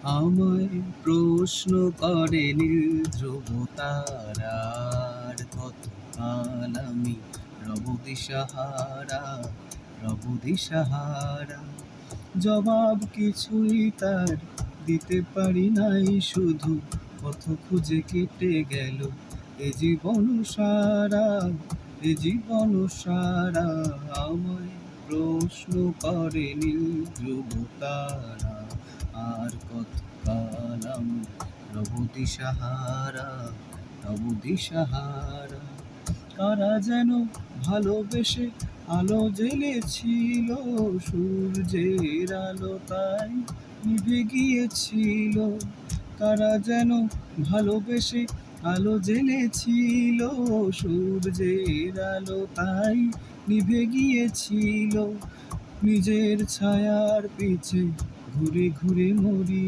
আমায় প্রশ্ন করে নীল ধ্রুব তারার, কতকাল আমি রব দিশাহারা, রব দিশাহারা। জবাব কিছুই তার দিতে পারি নাই, শুধু পথ খুঁজে কেটে গেল এ জীবন সারা, এ জীবন সারা। আমায় প্রশ্ন করে নীল ধ্রুব তারা, আর কতকাল আমি রব দিশাহারা, রব দিশাহারা। কারা যেন ভালোবেসে আলো জ্বেলেছিল, সূর্যের আলো তাই নিভে গিয়েছিল। কারা যেন ভালোবেসে আলো জ্বেলেছিল, সূর্যের আলো তাই নিভে গিয়েছিল। নিজের ছায়ার পিছে ঘুরে ঘুরে মরি।